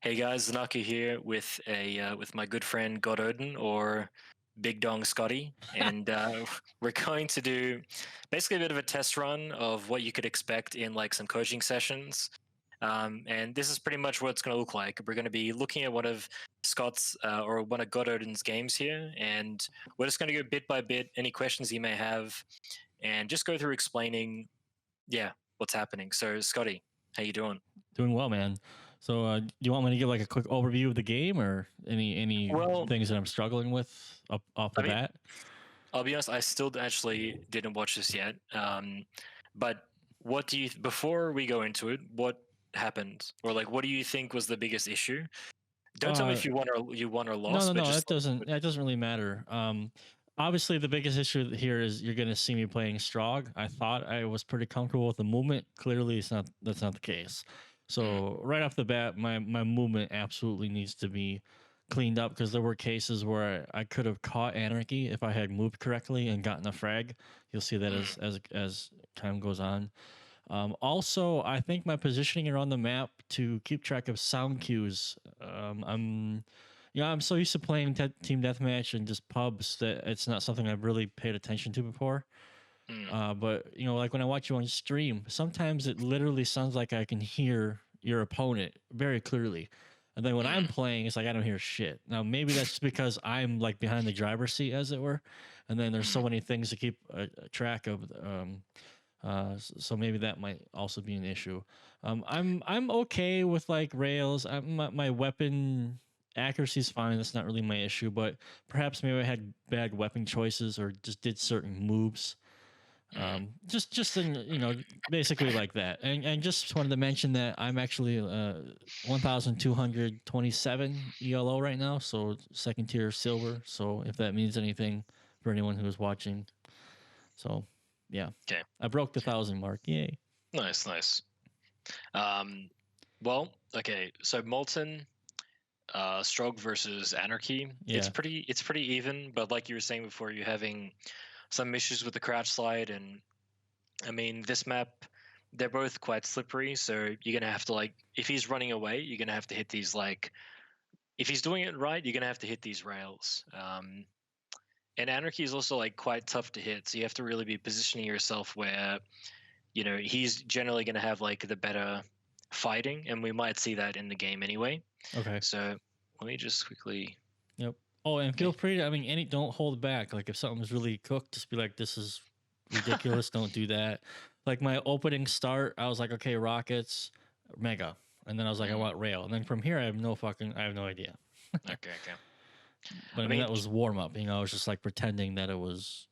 Hey guys, ZenAku here with with my good friend God Odin or Big Dong Scotty, and we're going to do basically a bit of a test run of what you could expect in like some coaching sessions. And this is pretty much what it's going to look like. We're going to be looking at one of Scott's or one of God Odin's games here, and we're just going to go bit by bit, any questions he may have, and just go through explaining, yeah, what's happening. So Scotty, how you doing? Doing well, man. So, do you want me to give like a quick overview of the game, or any Well, things that I'm struggling with up off I the mean, bat? I'll be honest, I still actually didn't watch this yet. But what do you, before we go into it, what happened? Or like, what do you think was the biggest issue? Don't tell me Uh, if you won or no, lost, no, but no. just That doesn't really matter. Obviously, the biggest issue here is you're going to see me playing Strog. I thought I was pretty comfortable with the movement. Clearly, it's not. That's not the case. mm, So right off the bat, my movement absolutely needs to be cleaned up because there were cases where I could have caught Anarchy if I had moved correctly and gotten a frag. You'll see that mm, as time goes on. Also, I think my positioning around the map to keep track of sound cues. I'm so used to playing team deathmatch and just pubs that it's not something I've really paid attention to before. mm, But like when I watch you on stream, sometimes it literally sounds like I can hear your opponent very clearly. And then when I'm mm, playing, it's like I don't hear shit. Now maybe that's just because I'm like behind the driver's seat, as it were, and then there's mm. so many things to keep track of. So maybe that might also be an issue. I'm okay with like rails. My weapon accuracy is fine. That's not really my issue. But perhaps maybe I had bad weapon choices or just did certain moves. Mm. Just in, basically like that. And just wanted to mention that I'm actually 1,227 ELO right now, so second tier silver. So if that means anything for anyone who's watching, so yeah, Okay, I broke the 1,000 mark. Yay! nice, nice. Um, well, okay, so Molten, Strog versus Anarchy. Yeah, It's pretty even, but like you were saying before, you're having some issues with the crouch slide, and I mean, this map, they're both quite slippery, so you're gonna have to like, if he's running away, you're gonna have to hit these like, if he's doing it right, you're gonna have to hit these rails. And Anarchy is also like quite tough to hit, so you have to really be positioning yourself where he's generally gonna have like the better fighting, and we might see that in the game anyway. okay. So let me just quickly. Yep. Oh, and feel Okay. free to, I mean, don't hold back. Like if something's really cooked, just be like, this is ridiculous. Don't do that. Like my opening start, I was like, okay, rockets, mega. And then I was like, I Mm, want rail. And then from here, I have no idea. okay, okay. But I I mean, mean, that was warm up. I was just like pretending that it was.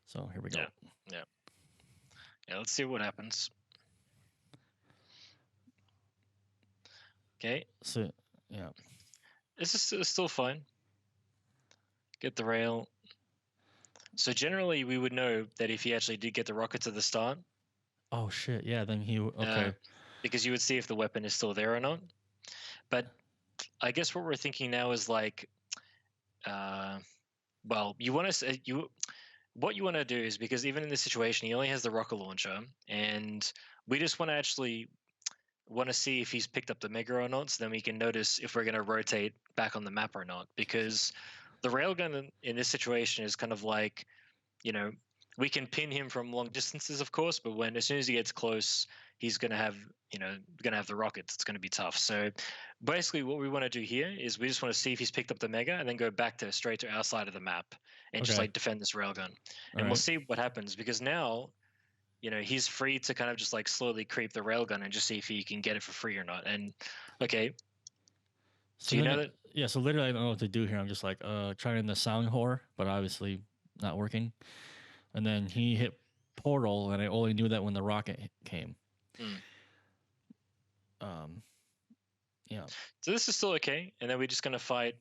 So here we yeah, go. yeah, yeah. Let's see what happens. Okay, So yeah. it's still fine. Get the rail. So generally, we would know that if he actually did get the rockets at the start, Oh shit. Yeah. Then uh, okay. because you would see if the weapon is still there or not. But I guess what we're thinking now is like, uh, well, you want to you what you want to do is, because even in this situation, he only has the rocket launcher, and we just want to actually want to see if he's picked up the mega or not, so then we can notice if we're going to rotate back on the map or not. Because the railgun in this situation is kind of like, you know, we can pin him from long distances, of course, but when as soon as he gets close, he's going to have, going to have the rockets. It's going to be tough. So basically, what we want to do here is we just want to see if he's picked up the mega, and then go back to straight to our side of the map and just Okay. like defend this railgun, All and we'll right. see what happens, because now. He's free to kind of just like slowly creep the railgun and just see if he can get it for free or not. And okay, So do you then, know that? yeah. So literally, I don't know what to do here. I'm just like trying the sound whore, but obviously not working. And then he hit portal, and I only knew that when the rocket came. Mm. Um, yeah. So this is still okay, and then we're just gonna fight.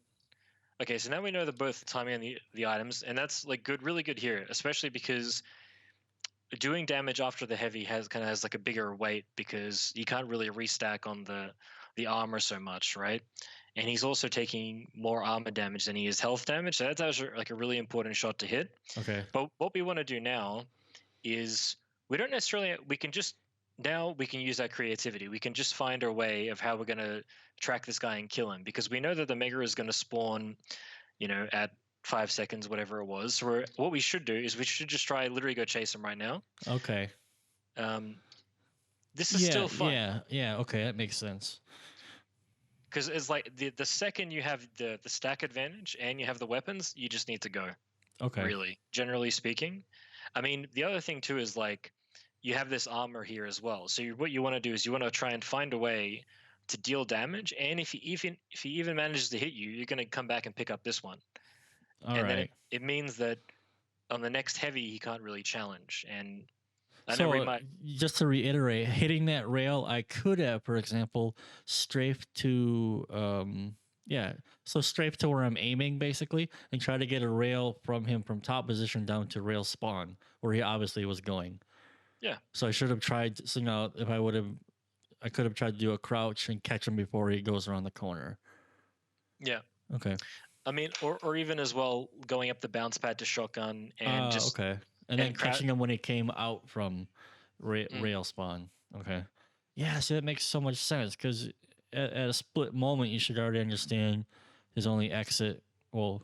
Okay, so now we know that both the timing and the items, and that's like good, really good here, especially because doing damage after the heavy has like a bigger weight, because you can't really restack on the armor so much, right? And he's also taking more armor damage than he is health damage, so that's actually like a really important shot to hit. Okay. But what we want to do now is we don't necessarily we can just now we can use that creativity. We can just find our way of how we're going to track this guy and kill him, because we know that the mega is going to spawn, at 5 seconds, whatever it was. So what we should do is we should just try literally go chase him right now. Okay. This is still fun. Yeah. Okay, that makes sense. Because it's like the second you have the stack advantage and you have the weapons, you just need to go. Okay. Really, generally speaking. I mean, the other thing too is like you have this armor here as well. So what you want to do is you want to try and find a way to deal damage, and if he even manages to hit you, you're going to come back and pick up this one. Then it means that on the next heavy he can't really challenge. And just to reiterate, hitting that rail, I could have, for example, strafed to strafe to where I'm aiming basically, and try to get a rail from him from top position down to rail spawn where he obviously was going. Yeah. So I should have tried. So if I could have tried to do a crouch and catch him before he goes around the corner. Yeah. Okay. I mean, or even as well, going up the bounce pad to shotgun and just okay. And then catching him when he came out from rail spawn. Okay. Yeah, so that makes so much sense, because at a split moment, you should already understand his only exit. Well,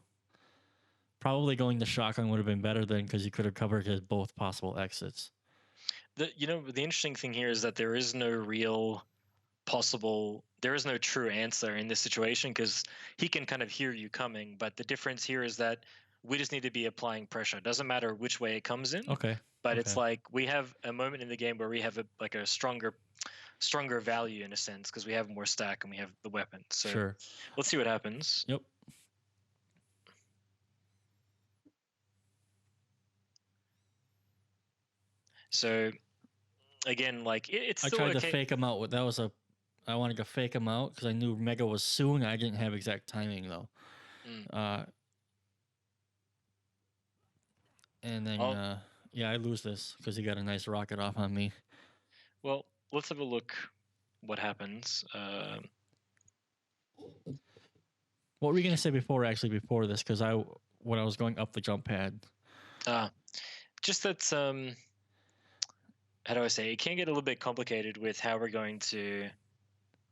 probably going to shotgun would have been better then, because you could have covered his both possible exits. The interesting thing here is that there is no true answer in this situation, because he can kind of hear you coming, but the difference here is that we just need to be applying pressure. It doesn't matter which way it comes in. Okay. But it's like we have a moment in the game where we have a stronger value in a sense, because we have more stack and we have the weapon. So sure. Let's see what happens. Yep. So again, like it's still I tried to fake him out. I wanted to fake him out because I knew Mega was soon. I didn't have exact timing though. And then I lose this because he got a nice rocket off on me. Well, let's have a look what happens. What were you going to say before this? Because when I was going up the jump pad. Just that, how do I say, it can get a little bit complicated with how we're going to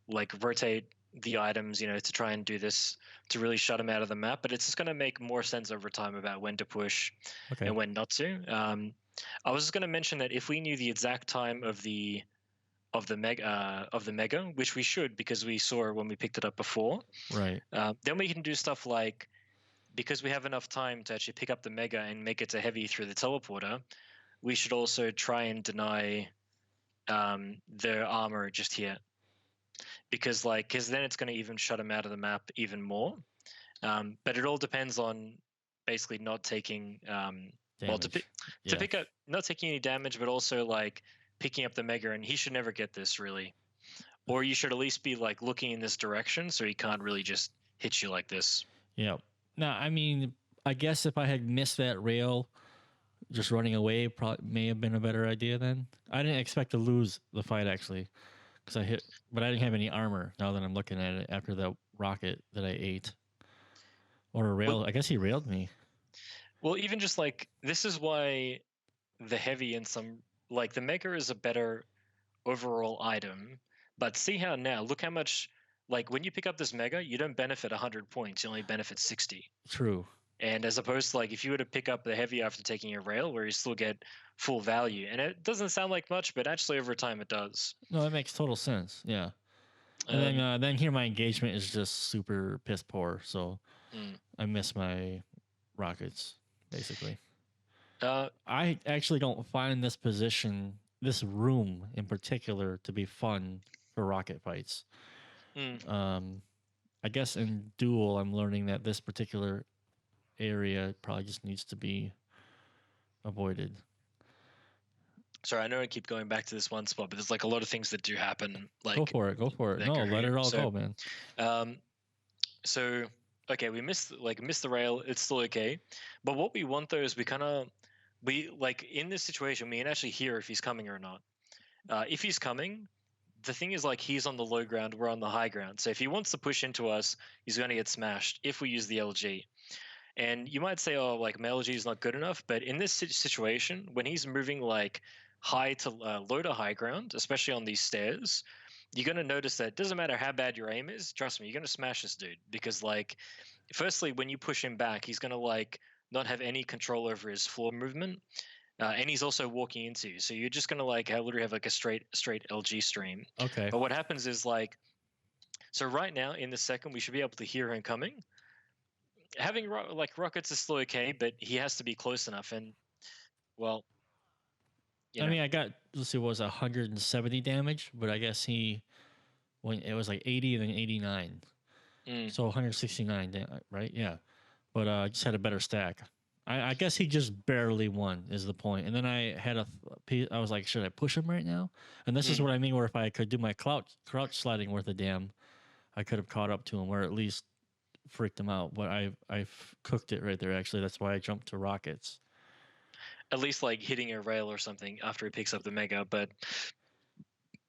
like rotate the items, to try and do this to really shut them out of the map. But it's just going to make more sense over time about when to push and when not to. I was just going to mention that if we knew the exact time of the mega, which we should, because we saw when we picked it up before, right? Then we can do stuff like, because we have enough time to actually pick up the mega and make it to heavy through the teleporter, we should also try and deny the armor just here, because then it's going to even shut him out of the map even more. But it all depends on basically not taking pick up, not taking any damage, but also like picking up the mega, and he should never get this really, or you should at least be like looking in this direction so he can't really just hit you like this. Yeah. Now, I mean, I guess if I had missed that rail, just running away probably may have been a better idea then. I didn't expect to lose the fight actually, because but I didn't have any armor. Now that I'm looking at it after the rocket that I ate, or a rail. Well, I guess he railed me. Well, even just like this is why the heavy and some like the mega is a better overall item. But see how now, look how much, like when you pick up this mega, you don't benefit 100 points, you only benefit 60. True. And as opposed to like if you were to pick up the heavy after taking a rail, where you still get full value. And it doesn't sound like much, but actually over time it does. No, that makes total sense. Yeah. And then here my engagement is just super piss poor, so I miss my rockets, basically. I actually don't find this room in particular, to be fun for rocket fights. I guess in Duel, I'm learning that this particular area probably just needs to be avoided. Sorry, I know I keep going back to this one spot, but there's like a lot of things that do happen. Like go for it. No, let it all go, man. So okay, we missed the rail. It's still okay, but what we want though is we like in this situation we can actually hear if he's coming or not. If he's coming, the thing is like he's on the low ground, we're on the high ground. So if he wants to push into us, he's going to get smashed if we use the LG. And you might say, oh, like my LG is not good enough, but in this situation, when he's moving like low to high ground, especially on these stairs, you're going to notice that it doesn't matter how bad your aim is. Trust me, you're going to smash this dude because, like, firstly, when you push him back, he's going to like not have any control over his floor movement, and he's also walking into you. So you're just going to like literally have like a straight LG stream. Okay. But what happens is like, so right now in the second, we should be able to hear him coming. Having like rockets is still okay, but he has to be close enough. And well, I mean, I got, let's see, what was 170 damage, but I guess when it was like 80 and then 89. So 169, right? Yeah. But I just had a better stack. I guess he just barely won is the point. And then I had I was like, should I push him right now? And this is what I mean, where if I could do my crouch sliding worth a damn, I could have caught up to him, or at least freaked him out. But I've cooked it right there, actually. That's why I jumped to rockets. At least like hitting a rail or something after he picks up the mega. But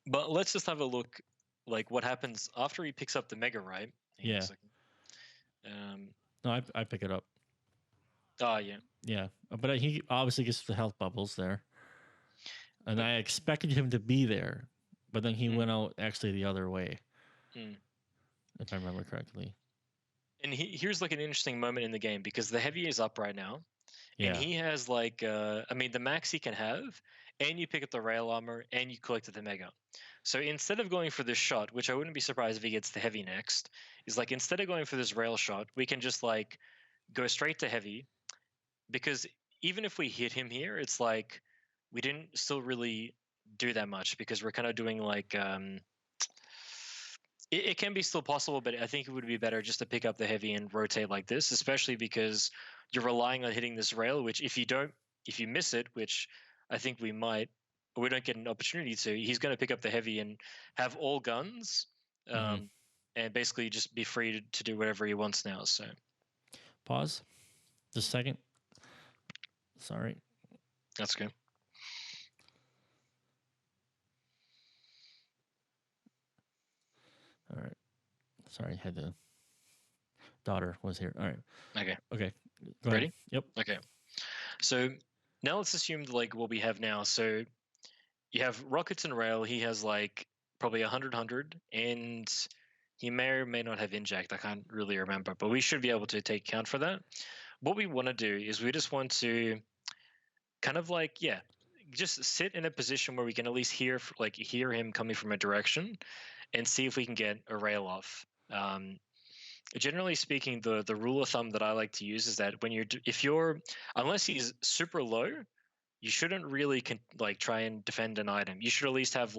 let's just have a look, like what happens after he picks up the mega, right? Hang on a second. No, I pick it up. Oh yeah. Yeah, but he obviously gets the health bubbles there, and I expected him to be there, but then he went out actually the other way, if I remember correctly. And here's like an interesting moment in the game because the heavy is up right now. And he has like, I mean, the max he can have, and you pick up the rail armor, and you collected the mega. So instead of going for this shot, which I wouldn't be surprised if he gets the heavy next, is like instead of going for this rail shot, we can just like go straight to heavy, because even if we hit him here, it's like we didn't still really do that much because we're kind of doing like it can be still possible, but I think it would be better just to pick up the heavy and rotate like this, especially because you're relying on hitting this rail, which if you miss it, which I think we might, or we don't get an opportunity to, he's going to pick up the heavy and have all guns, and basically just be free to do whatever he wants now. So pause just a second. Sorry. That's good. All right. Sorry, had the daughter was here. All right. Okay. Go Ready? ahead. Yep. Okay. So now let's assume like what we have now. So you have rockets and rail. He has like probably 100, and he may or may not have inject. I can't really remember, but we should be able to take account for that. What we want to do is we just want to kind of like, just sit in a position where we can at least hear him coming from a direction and see if we can get a rail off. Generally speaking, the rule of thumb that I like to use is that unless he's super low, you shouldn't really try and defend an item. You should at least have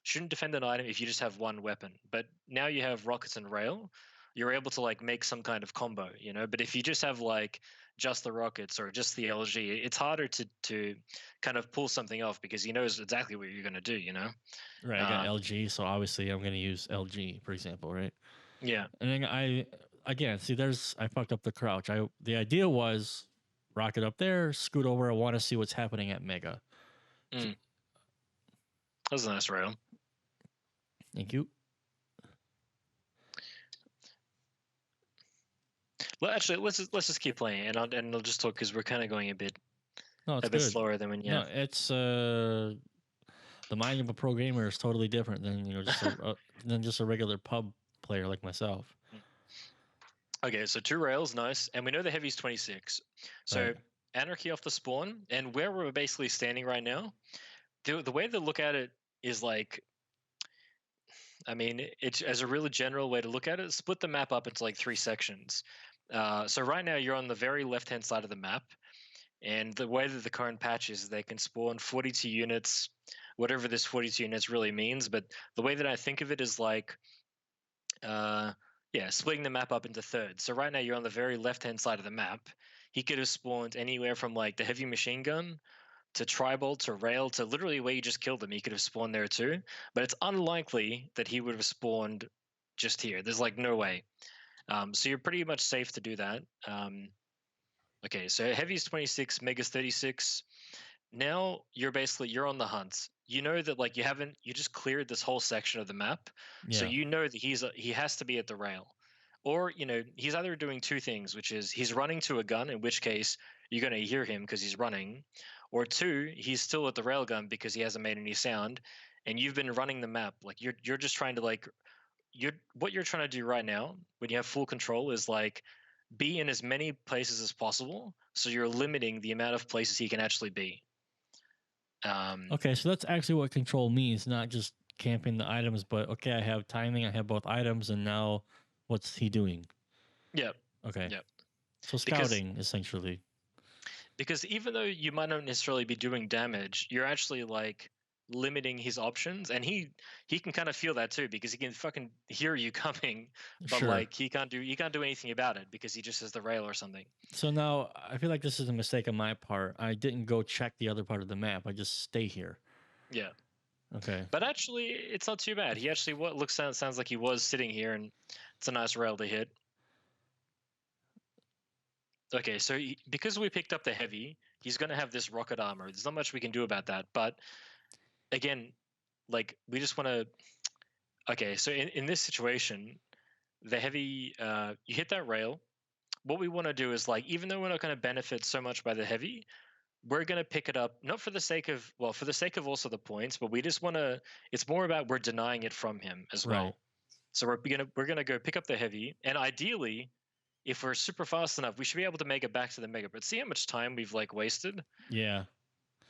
shouldn't defend an item if you just have one weapon. But now you have rockets and rail, you're able to like make some kind of combo, But if you just have like just the rockets or just the LG, it's harder to kind of pull something off because he knows exactly what you're going to do, Right, I got LG, so obviously I'm going to use LG, for example, right? Yeah. And then I fucked up the crouch. The idea was rocket up there, scoot over. I want to see what's happening at Mega. That was a nice rail. Thank you. Well, actually, let's just keep playing, and I'll just talk because we're kind of going a bit slower than when No, it's the mind of a pro gamer is totally different than just a regular pub player like myself. Okay, so 2 rails, nice, and we know the heavy's 26. So right. Anarchy off the spawn, and where we're basically standing right now, the way to look at it is like, I mean, it's as a really general way to look at it, split the map up into like 3 sections. So right now you're on the very left-hand side of the map, and the way that the current patch is, they can spawn 42 units, whatever this 42 units really means. But the way that I think of it is like, splitting the map up into thirds. So right now you're on the very left-hand side of the map. He could have spawned anywhere from like the heavy machine gun to tribal to rail to literally where you just killed him. He could have spawned there too, but it's unlikely that he would have spawned just here. There's like no way. So you're pretty much safe to do that. Okay, so heavy's 26, mega's 36. Now you're on the hunt. You know that like you just cleared this whole section of the map, so you know that he has to be at the rail, or he's either doing 2 things, which is he's running to a gun, in which case you're going to hear him because he's running, or two, he's still at the railgun because he hasn't made any sound, and you've been running the map. Like you're just trying to like what you're trying to do right now when you have full control is like be in as many places as possible, so you're limiting the amount of places he can actually be. Okay, so that's actually what control means, not just camping the items, but okay, I have timing, I have both items, and now what's he doing? Yeah. Okay. Yeah. So Because scouting, essentially. because even though you might not necessarily be doing damage, you're actually like limiting his options, and he can kind of feel that too because he can fucking hear you coming, but Sure. like he can't do anything about it because he just has the rail or something. So now I feel like this is a mistake on my part. I didn't go check the other part of the map. I just stay here. Yeah. Okay. But actually, it's not too bad. He actually sounds like he was sitting here, and it's a nice rail to hit. Okay, so because we picked up the heavy, he's going to have this rocket armor. There's not much we can do about that. But again, like we just want to. Okay, so in this situation, the heavy, you hit that rail. What we want to do is like, even though we're not going to benefit so much by the heavy, we're going to pick it up not for the sake of for the sake of also the points, but we just want to. It's more about we're denying it from him as well. Right. So we're gonna go pick up the heavy, and ideally, if we're super fast enough, we should be able to make it back to the mega. But see how much time we've like wasted. Yeah.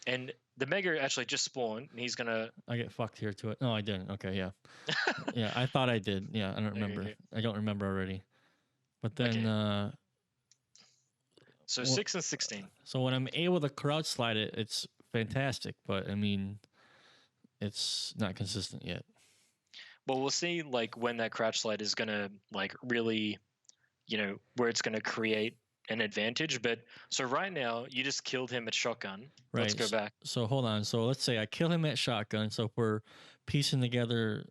And the mega actually just spawned, and he's gonna. I get fucked here to it. No, I didn't. Okay, yeah. Yeah, I thought I did. Yeah, I don't remember. Okay. I don't remember already. But then Okay. So 6 and 16. So when I'm able to crouch slide it, it's fantastic, but I mean it's not consistent yet. Well, we'll see like when that crouch slide is gonna like really, where it's gonna create an advantage. But so right now you just killed him at shotgun. Right. Let's go back. So hold on. So let's say I kill him at shotgun. So if we're piecing together,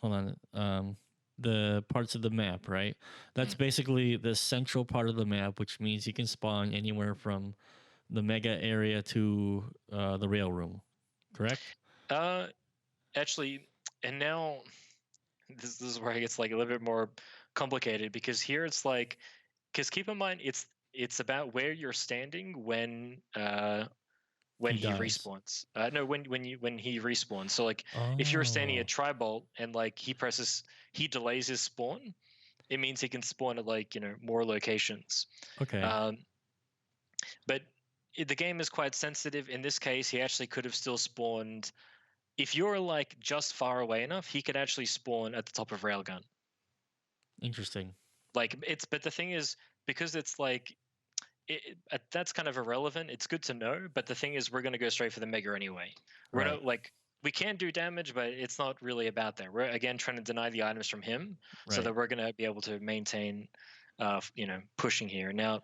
hold on, the parts of the map, right? That's basically the central part of the map, which means you can spawn anywhere from the mega area to the rail room, correct? Actually, and now this is where it gets like a little bit more complicated because here it's like, because keep in mind it's about where you're standing when he respawns. No, when he respawns. So like if you're standing at Tribolt and like he delays his spawn, it means he can spawn at like more locations. Okay. But the game is quite sensitive. In this case, he actually could have still spawned. If you're like just far away enough, he could actually spawn at the top of Railgun. Interesting. Like but the thing is, because it's like that's kind of irrelevant. It's good to know, but the thing is, we're going to go straight for the mega anyway. We're not like we can do damage, but it's not really about that. We're again trying to deny the items from him, so that we're going to be able to maintain, pushing here. Now,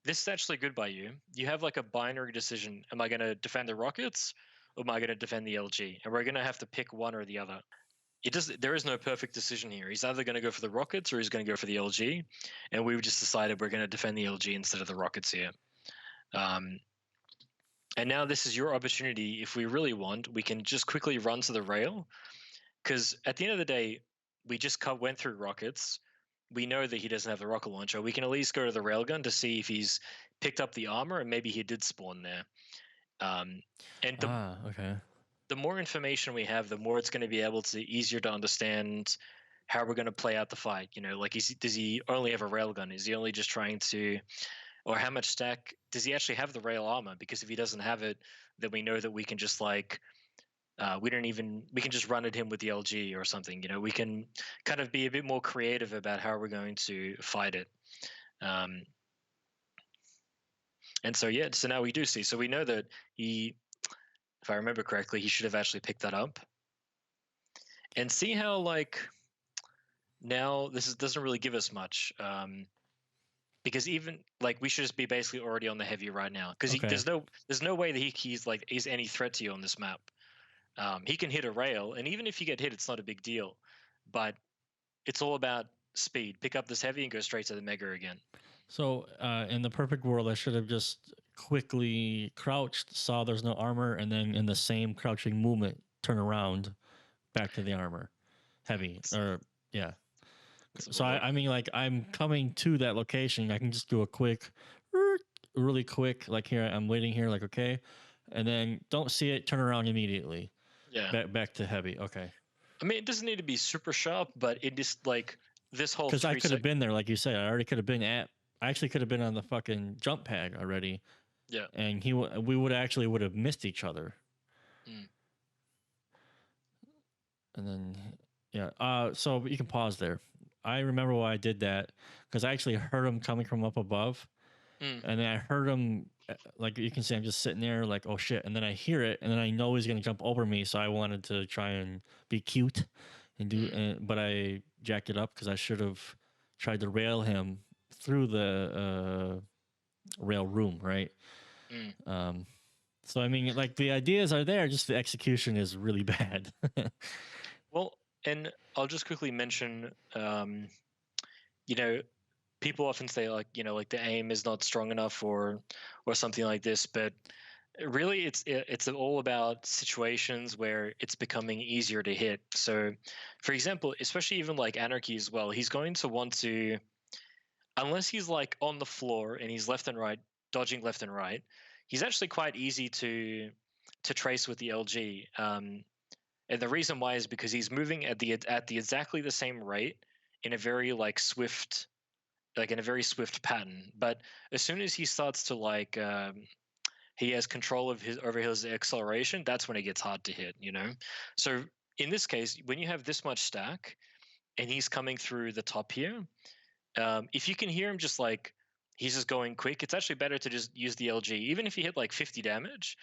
this is actually good by you. You have like a binary decision. Am I going to defend the rockets, or am I going to defend the LG? And we're going to have to pick one or the other. There is no perfect decision here. He's either going to go for the rockets or he's going to go for the LG, and we've just decided we're going to defend the LG instead of the rockets here. And now this is your opportunity. If we really want, we can just quickly run to the rail, because at the end of the day, we just went through rockets. We know that he doesn't have the rocket launcher. We can at least go to the railgun to see if he's picked up the armor, and maybe he did spawn there. Okay. The more information we have, the more it's going to be easier to understand how we're going to play out the fight. Like does he only have a railgun? Is he only just trying to, or how much stack does he actually have the rail armor? Because if he doesn't have it, then we know that we can just like we can just run at him with the LG or something. We can kind of be a bit more creative about how we're going to fight it. And so so now we do see. So we know that if I remember correctly, he should have actually picked that up. And see how like now this doesn't really give us much, because even like we should just be basically already on the heavy right now, because there's no way that he's any threat to you on this map. He can hit a rail, and even if you get hit, it's not a big deal. But it's all about speed. Pick up this heavy and go straight to the mega again. So in the perfect world, I should have just quickly crouched, saw there's no armor, and then in the same crouching movement, turn around back to the armor. Heavy. So I mean, like, I'm coming to that location. I can just do a quick really quick. Like here, I'm waiting here. Like okay, and then don't see it. Turn around immediately. Yeah. Back to heavy. Okay. I mean, it doesn't need to be super sharp, but it just like this whole Because I 3 could have sec. been there, like you said. I already could have been at. I actually could have been on the fucking jump pad already, Yeah. and we would have missed each other. Mm. And then yeah. So you can pause there. I remember why I did that because I actually heard him coming from up above, Mm. and then I heard him like you can see I'm just sitting there like oh shit, and then I hear it, and then I know he's gonna jump over me, so I wanted to try and be cute and do, but I jacked it up because I should have tried to rail him through the rail room, right? Mm. So I mean, like the ideas are there, just the execution is really bad. Well, and I'll just quickly mention, you know, people often say like, you know, like the aim is not strong enough or something like this, but really it's all about situations where it's becoming easier to hit. So, for example, especially even like Anarchy as well, he's going to want to, unless he's like on the floor and he's left and right, dodging left and right, he's actually quite easy to trace with the LG. And the reason why is because he's moving at the exactly the same rate in a very like swift, like in a very swift pattern. But as soon as he starts to like he has control of his acceleration, that's when it gets hard to hit, you know. So in this case, when you have this much stack and he's coming through the top here, if you can hear him just like he's just going quick, it's actually better to just use the LG. Even if you hit like 50 damage,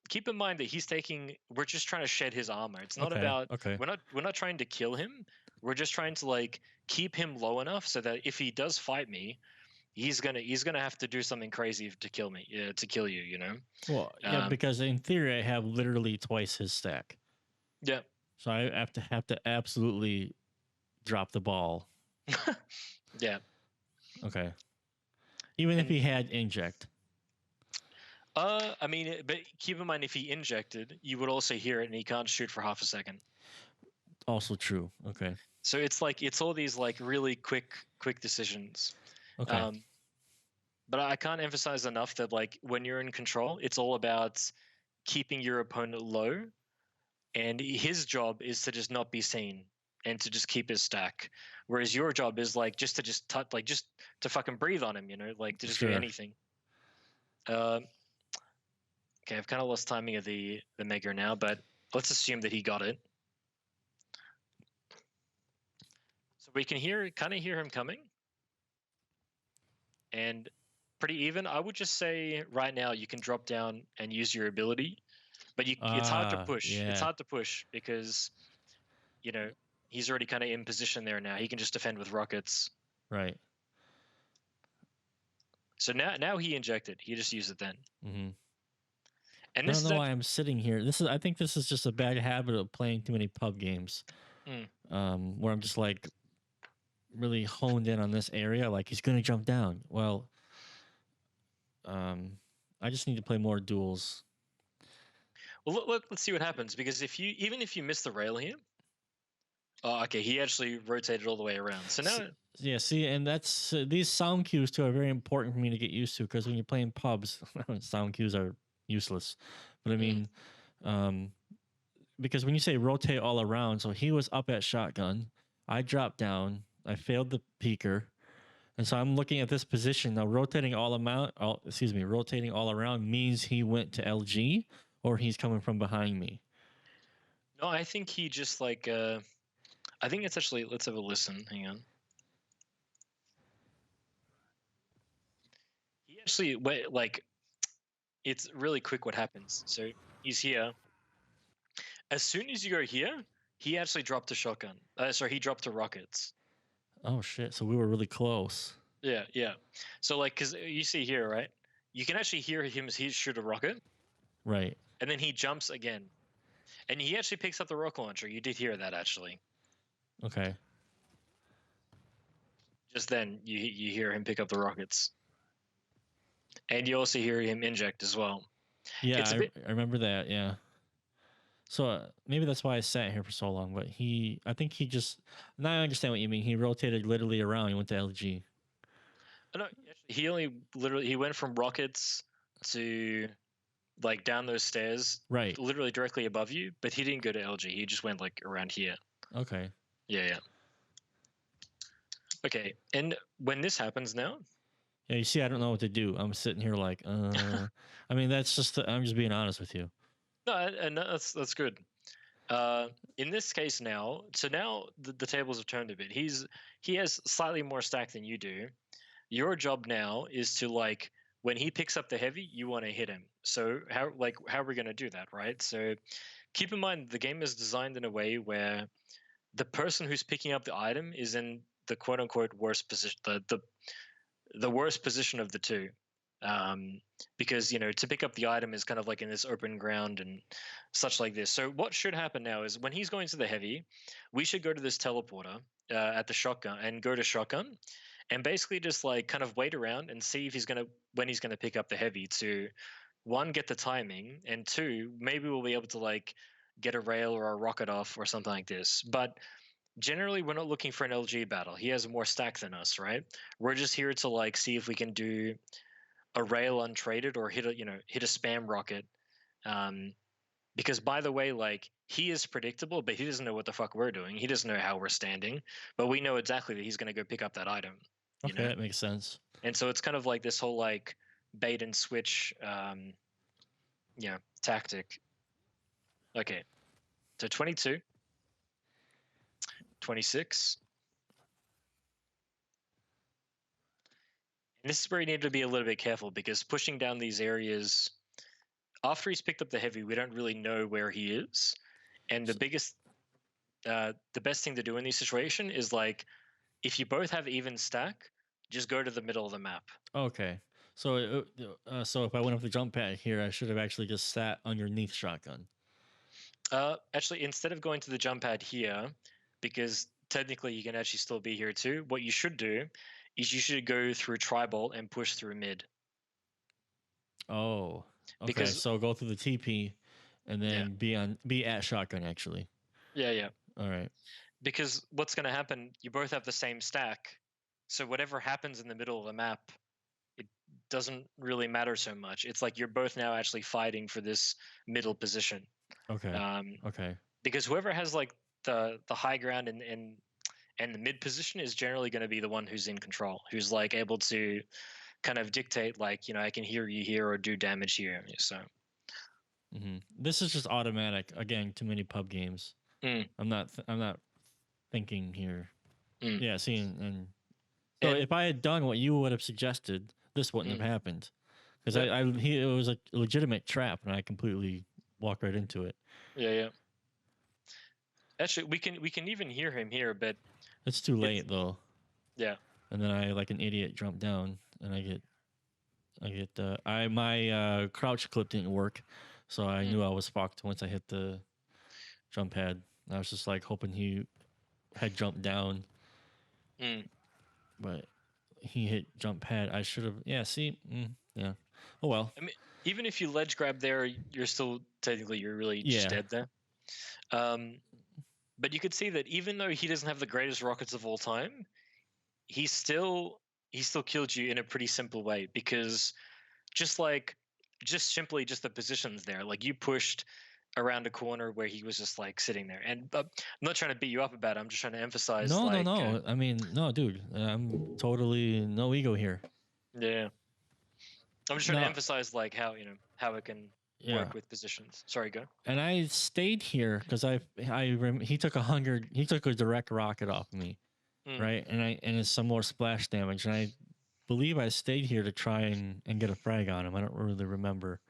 keep in mind that we're just trying to shed his armor. It's not about okay. we're not trying to kill him. We're just trying to like keep him low enough so that if he does fight me, he's gonna have to do something crazy to kill me, to kill you, you know. Well, yeah, because in theory I have literally twice his stack. Yeah. So I have to absolutely drop the ball. Yeah. Okay. Even if he had inject. I mean, but keep in mind if he injected, you would also hear it, and he can't shoot for half a second. Also true. Okay. So it's like it's all these like really quick decisions. Okay. But I can't emphasize enough that like when you're in control, it's all about keeping your opponent low, and his job is to just not be seen and to just keep his stack. Whereas your job is like just to touch, like just to fucking breathe on him, you know, like to just do anything. Okay, I've kind of lost timing of the Mega now, but let's assume that he got it. So we can kind of hear him coming, and pretty even. I would just say right now you can drop down and use your ability, but it's hard to push. Yeah. It's hard to push because, you know, he's already kind of in position there now. He can just defend with rockets. Right. So now he injected. He just used it then. Mm-hmm. And I don't know why I'm sitting here. I think this is just a bad habit of playing too many pub games. Where I'm just like really honed in on this area. Like he's gonna jump down. Well, I just need to play more duels. Well, let's see what happens, because even if you miss the rail here. Oh, okay. He actually rotated all the way around. So now, yeah. See, and that's these sound cues too are very important for me to get used to, because when you're playing pubs, sound cues are useless. But I mean, because when you say rotate all around, so he was up at shotgun, I dropped down, I failed the peeker, and so I'm looking at this position now. Rotating all around means he went to LG or he's coming from behind me. No, I think he just like I think it's actually, let's have a listen. Hang on. He actually like it's really quick what happens. So he's here. As soon as you go here, he actually dropped a shotgun. Sorry, he dropped a rockets. Oh shit! So we were really close. Yeah, yeah. So like, cause you see here, right? You can actually hear him shoot a rocket. Right. And then he jumps again, and he actually picks up the rocket launcher. You did hear that actually. Okay. Just then, you hear him pick up the rockets, and you also hear him inject as well. Yeah, I remember that. Yeah. So maybe that's why I sat here for so long. But I think he just. Now I understand what you mean. He rotated literally around. He went to LG. No, actually, he only literally he went from rockets to like down those stairs, Right. literally directly above you, but he didn't go to LG. He just went like around here. Okay. Yeah, yeah. Okay, and when this happens now, Yeah, you see, I don't know what to do. I'm sitting here like, I mean, that's just, I'm just being honest with you. no, and that's good. In this case now, so now the tables have turned a bit. He has slightly more stack than you do. Your job now is to like when he picks up the heavy, you want to hit him. So how are we going to do that, right? So keep in mind the game is designed in a way where the person who's picking up the item is in the quote unquote worst position, the worst position of the two. Because to pick up the item is kind of like in this open ground and such like this. So what should happen now is when he's going to the heavy, we should go to this teleporter at the shotgun and go to shotgun, and basically just like kind of wait around and see if when he's gonna pick up the heavy to one, get the timing, and two, maybe we'll be able to like get a rail or a rocket off or something like this. But generally we're not looking for an LG battle. He has more stack than us, right? We're just here to like see if we can do a rail untraded or hit a spam rocket. Because by the way, like he is predictable, but he doesn't know what the fuck we're doing. He doesn't know how we're standing, but we know exactly that he's going to go pick up that item. Okay, that makes sense. And so it's kind of like this whole like bait and switch, tactic. Okay, so 22, 26. And this is where you need to be a little bit careful because pushing down these areas after he's picked up the heavy, we don't really know where he is. And the best thing to do in this situation is like if you both have even stack, just go to the middle of the map. Okay. So, so if I went up the jump pad here, I should have actually just sat underneath shotgun. Actually, instead of going to the jump pad here, because technically you can actually still be here too, what you should do is you should go through tribal and push through mid. Oh, okay. Because so go through the TP, and then be at shotgun actually. Yeah. All right. Because what's going to happen? You both have the same stack, so whatever happens in the middle of the map, it doesn't really matter so much. It's like you're both now actually fighting for this middle position. Okay. Okay. Because whoever has like the high ground and the mid position is generally going to be the one who's in control, who's like able to kind of dictate like I can hear you here or do damage here. So this is just automatic. Again, too many pub games. I'm not thinking here. Yeah, seeing and so if I had done what you would have suggested, this wouldn't have happened because it was a legitimate trap and I completely walked right into it. Yeah. Actually, we can even hear him here, but it's too late though. Yeah. And then I like an idiot jump down and I get my crouch clip didn't work, so I knew I was fucked once I hit the jump pad. I was just like hoping he had jumped down, but he hit jump pad. I should have. Yeah. See. Yeah. Oh well. I mean, even if you ledge grab there, you're still technically really just dead there. But you could see that even though he doesn't have the greatest rockets of all time, he still killed you in a pretty simple way because just simply the positions there, like you pushed around a corner where he was just like sitting there. And I'm not trying to beat you up about it. I'm just trying to emphasize. No. I mean, no, dude. I'm totally no ego here. Yeah. I'm just trying to emphasize like how it can work with positions. Sorry, go. And I stayed here because he took a direct rocket off of me, right? And it's some more splash damage, and I believe I stayed here to try and get a frag on him. I don't really remember.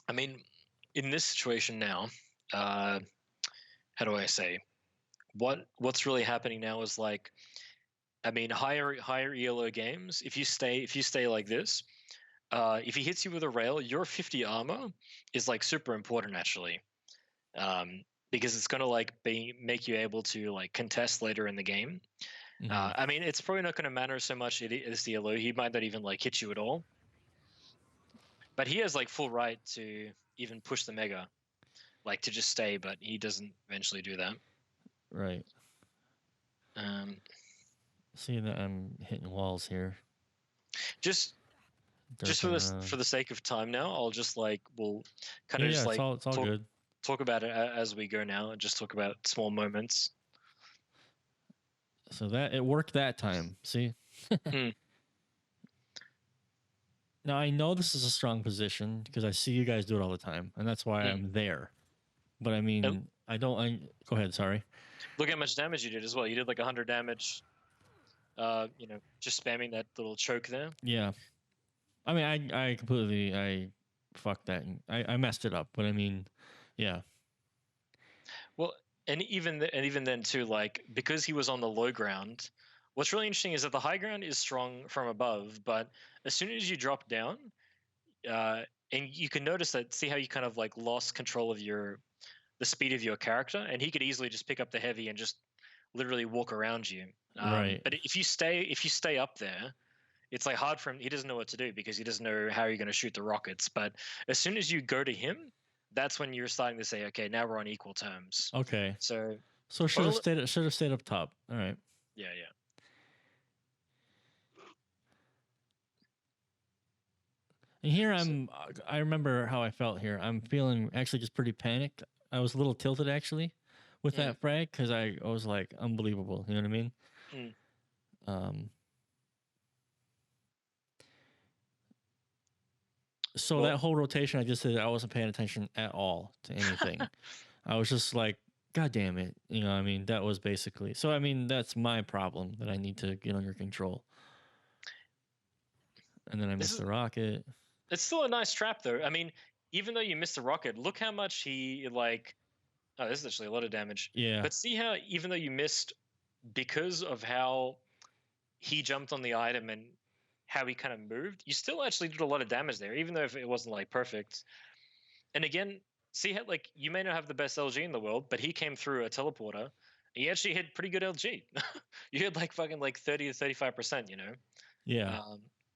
I mean, in this situation now, how do I say? What's really happening now is like, I mean, higher ELO games. If you stay like this, if he hits you with a rail, your 50 armor is like super important actually, because it's gonna like make you able to like contest later in the game. I mean, it's probably not going to matter so much as the ELO. He might not even like hit you at all, but he has like full right to even push the mega, like to just stay. But he doesn't eventually do that. Right. See that I'm hitting walls here. Just Derping for the sake of time now, I'll just we'll kind Yeah, of just it's all good. talk about it as we go now, and just talk about small moments. So that it worked that time. See. Mm. Now I know this is a strong position because I see you guys do it all the time, and that's why Mm. I'm there. But I And mean, I don't. Go ahead. Sorry. look how much damage you did as well. You did like 100 damage. Just spamming that little choke there. Yeah. I mean, I completely I fucked that. I messed it up. But I mean, yeah. Well, and even then too, like because he was on the low ground. What's really interesting is that the high ground is strong from above, but as soon as you drop down, uh, and you can notice that. See how you kind of like lost control of the speed of your character, and he could easily just pick up the heavy and just literally walk around you. Right. But if you stay up there, it's like hard for him. He doesn't know what to do because he doesn't know how you're going to shoot the rockets. But as soon as you go to him, that's when you're starting to say, okay, now we're on equal terms. Okay. So should have stayed up top. All right. yeah. And here I remember how I felt here. I'm feeling actually just pretty panicked. I was a little tilted actually with that frag because I was like unbelievable. You know what I mean? Mm. So that whole rotation I just did, I wasn't paying attention at all to anything. I was just like, God damn it. You know, I mean, that was basically. So, I mean, that's my problem that I need to get under control. And then I missed the rocket. It's still a nice trap, though. I mean, even though you missed the rocket, look how much he, like... Oh, this is actually a lot of damage. Yeah. But see how, even though you missed, because of how he jumped on the item and how he kind of moved, you still actually did a lot of damage there, even though if it wasn't, like, perfect. And again, see how, like, you may not have the best LG in the world, but he came through a teleporter. He actually hit pretty good LG. You hit, like, fucking, like, 30 to 35%, you know? Yeah.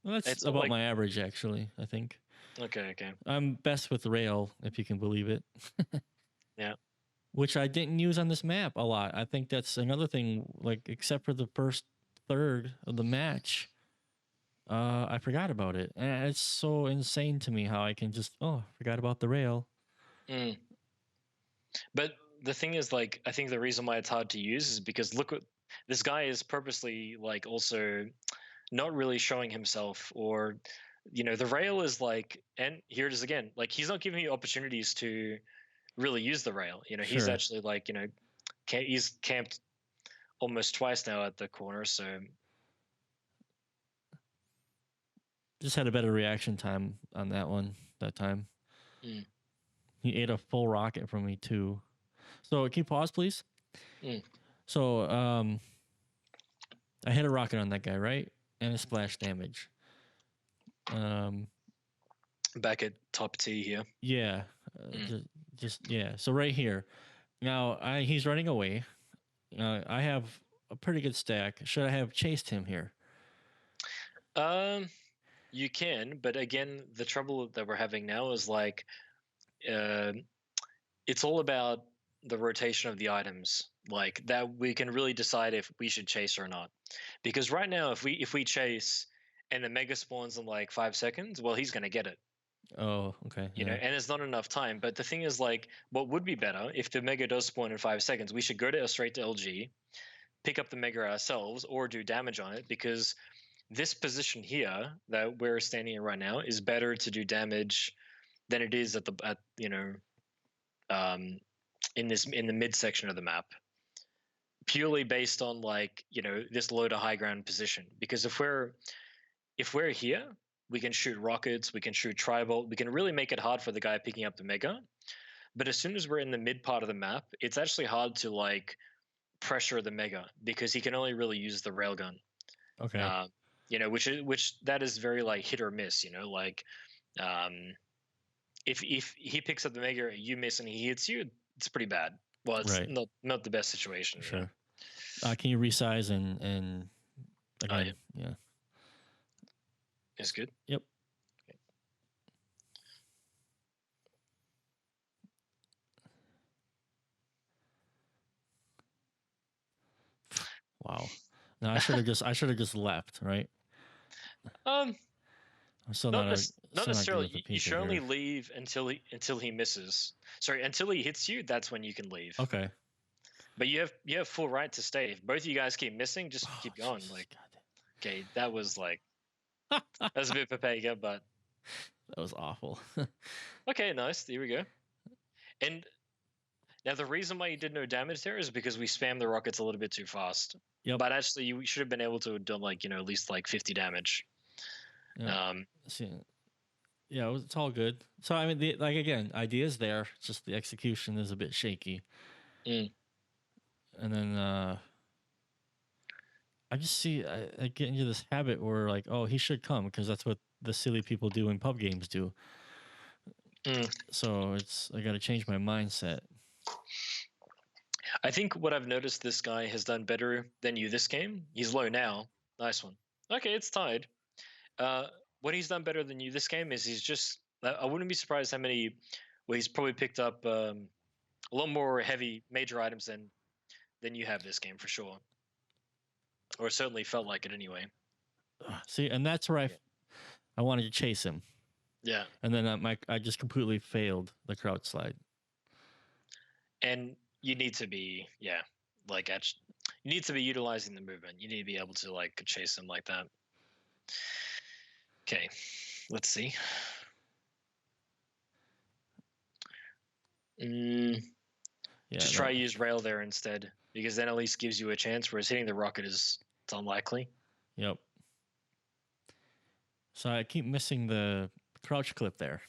Well, that's about like, my average, actually, I think. Okay. I'm best with rail, if you can believe it. Yeah. Which I didn't use on this map a lot. I think that's another thing, like, except for the first third of the match, I forgot about it. And it's so insane to me how I can just, forgot about the rail. But the thing is, like, I think the reason why it's hard to use is because look what this guy is purposely, like, also not really showing himself, or the rail is like, and here it is again, like he's not giving you opportunities to really use the rail. He's actually like, he's camped almost twice now at the corner, so just had a better reaction time on that one that time. He ate a full rocket from me too. So can you pause, please? So I hit a rocket on that guy, right? And a splash damage. Back at top T here. Yeah. Just yeah. So right here. Now he's running away. I have a pretty good stack. Should I have chased him here? You can, but again, the trouble that we're having now is like, it's all about the rotation of the items, like that we can really decide if we should chase or not. Because right now, if we chase and the mega spawns in like 5 seconds, well, he's gonna get it. Oh, okay. And it's not enough time. But the thing is, like, what would be better if the mega does spawn in 5 seconds? We should go straight to LG, pick up the mega ourselves, or do damage on it, because this position here that we're standing in right now is better to do damage than it is in the mid section of the map, purely based on like this low to high ground position. Because if we're here, we can shoot rockets, we can shoot tri-bolt, we can really make it hard for the guy picking up the mega. But as soon as we're in the mid part of the map, it's actually hard to like pressure the mega, because he can only really use the railgun. Okay. Which that is very like hit or miss. Like, if he picks up the mega, you miss and he hits you, it's pretty bad. Well, it's not the best situation. Sure. Can you resize and again? Yeah. It's good. Yep. Okay. Wow. No, I should have just left, right? Um, I'm still not still not good necessarily. with the You people should only here. leave until he misses. Sorry, until he hits you. That's when you can leave. Okay. But you have full right to stay. If both of you guys keep missing, just Oh, keep going. Jesus, Like, okay, that was like that's a bit Papega, but that was awful. okay, nice. There we go. And now the reason why you did no damage there is because we spammed the rockets a little bit too fast. Yep. But actually, you should have been able to have done like at least like 50 damage. Yep. See, yeah, it's all good. So I mean, like again, ideas there. It's just the execution is a bit shaky. Mm. And then I just see I get into this habit where like, oh, he should come because that's what the silly people do in pub games do. Mm. So I got to change my mindset. I think what I've noticed, this guy has done better than you this game. He's low now. Nice one. Okay, it's tied. What he's done better than you this game is he's just. I wouldn't be surprised how many. Well, he's probably picked up a lot more heavy major items than you have this game for sure, or certainly felt like it anyway. See, and that's where I wanted to chase him. Yeah. And then I just completely failed the crouch slide. And you need to be like you need to be utilizing the movement. You need to be able to like chase him like that. Okay, let's see. Just try to use rail there instead, because then at least gives you a chance, whereas hitting the rocket it's unlikely. Yep. So I keep missing the crouch clip there.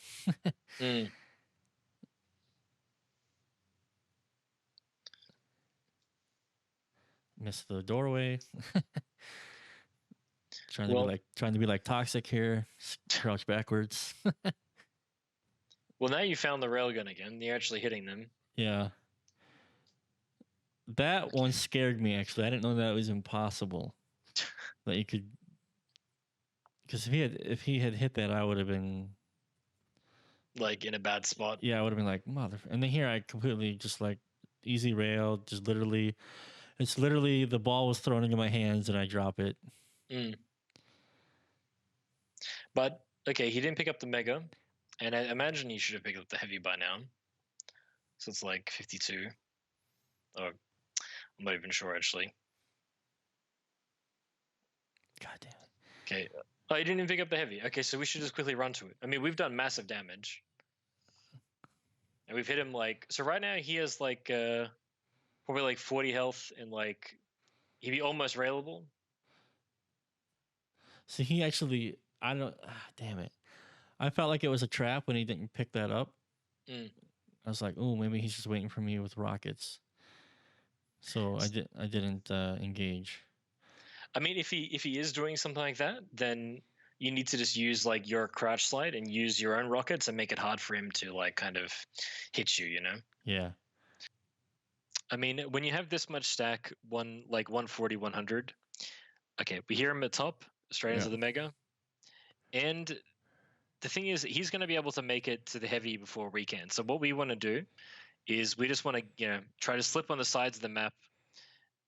Miss the doorway. trying to be like toxic here. Crouch backwards. Well, now you found the railgun again. You're actually hitting them. Yeah. That one scared me actually. I didn't know that was impossible. That you could, because if he had hit that, I would have been like in a bad spot. Yeah, I would have been like mother. And then here I completely just like easy rail, just literally. It's literally the ball was thrown into my hands and I drop it. But okay, he didn't pick up the mega, and I imagine he should have picked up the heavy by now. So it's like 52. Or I'm not even sure actually. God damn it. Okay. Oh, he didn't even pick up the heavy. Okay, so we should just quickly run to it. I mean, we've done massive damage. And we've hit him like, so right now he has like probably like 40 health and like he'd be almost railable. So he actually, damn it. I felt like it was a trap when he didn't pick that up. I was like, oh, maybe he's just waiting for me with rockets. So I didn't engage. I mean, if he is doing something like that, then you need to just use like your crouch slide and use your own rockets and make it hard for him to like kind of hit you, you know? Yeah. I mean, when you have this much stack, like 140, 100, okay, we hear him at top, straight into the mega. And the thing is, he's going to be able to make it to the heavy before we can. So what we want to do is we just want to, try to slip on the sides of the map.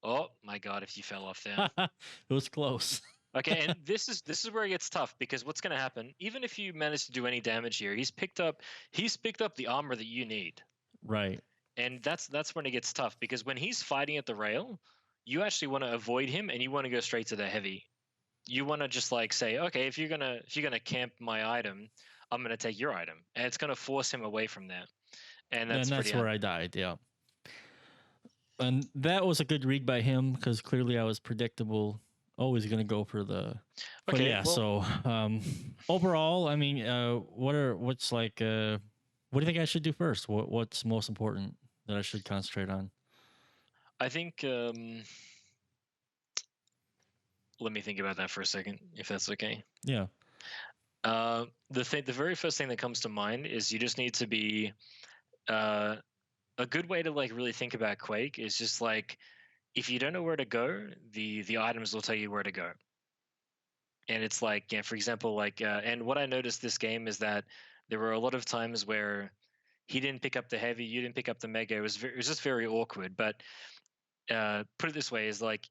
Oh my God, if you fell off there. It was close. Okay, and this is where it gets tough, because what's going to happen, even if you manage to do any damage here, he's picked up the armor that you need. Right. And that's when it gets tough, because when he's fighting at the rail, you actually want to avoid him and you want to go straight to the heavy. You want to just like say, okay, if you're gonna camp my item, I'm gonna take your item, and it's gonna force him away from that. And that's where I died. Yeah. And that was a good read by him, because clearly I was predictable. Always going to go for the. But okay, yeah. Well, so overall, I mean, what do you think I should do first? What's most important that I should concentrate on? I think. Let me think about that for a second, if that's okay. Yeah. The very first thing that comes to mind is you just need to be. A good way to like really think about Quake is just like, if you don't know where to go, the items will tell you where to go. And it's like, for example, like, and what I noticed this game is that there were a lot of times where he didn't pick up the heavy, you didn't pick up the mega. It was just very awkward. But put it this way, is like,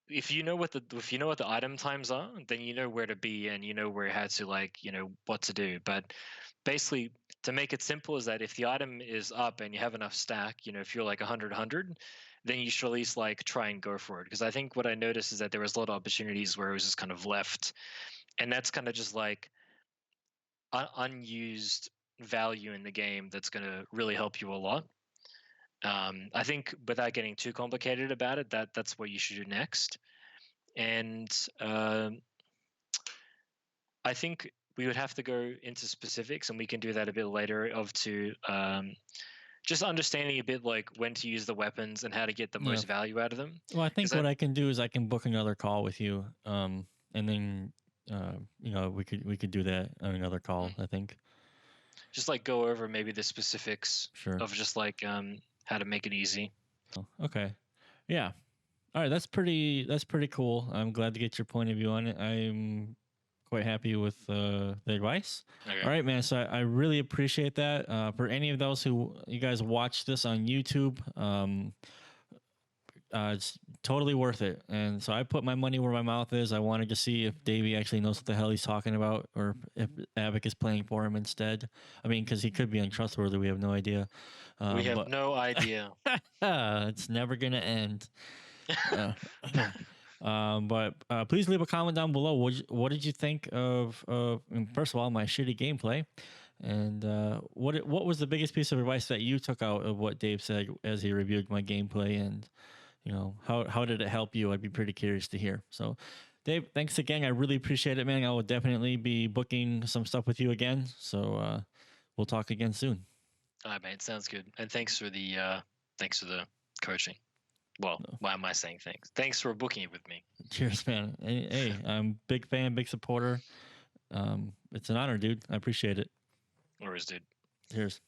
if you know what the item times are, then you know where to be and you know where how to like what to do. But basically, to make it simple, is that if the item is up and you have enough stack, if you're like 100, then you should at least like try and go for it. Because I think what I noticed is that there was a lot of opportunities where it was just kind of left, and that's kind of just like unused value in the game that's going to really help you a lot. I think without getting too complicated about it, that's what you should do next. And I think we would have to go into specifics, and we can do that a bit later. Just understanding a bit like when to use the weapons and how to get the Yeah. most value out of them. Well, I think what I can do is I can book another call with you, and then we could do that on another call. I think. Just like go over maybe the specifics Sure. of just like how to make it easy. Oh, okay. Yeah. All right. That's pretty cool. I'm glad to get your point of view on it. I'm quite happy with the advice. Okay. All right, man. So I really appreciate that. For any of those who you guys watch this on YouTube, it's totally worth it. And so I put my money where my mouth is. I wanted to see if Davey actually knows what the hell he's talking about, or if Avic is playing for him instead. I mean, because he could be untrustworthy. We have no idea. We have no idea. It's never gonna end. But please leave a comment down below. What did you think of? First of all, my shitty gameplay, and what was the biggest piece of advice that you took out of what Dave said as he reviewed my gameplay, and how did it help you? I'd be pretty curious to hear. So, Dave, thanks again. I really appreciate it, man. I will definitely be booking some stuff with you again. So we'll talk again soon. All right, mate. Sounds good. And thanks for the coaching. Well, why am I saying thanks? Thanks for booking it with me. Cheers, man. Hey, I'm big fan, big supporter. It's an honor, dude. I appreciate it. No worries, dude. Cheers.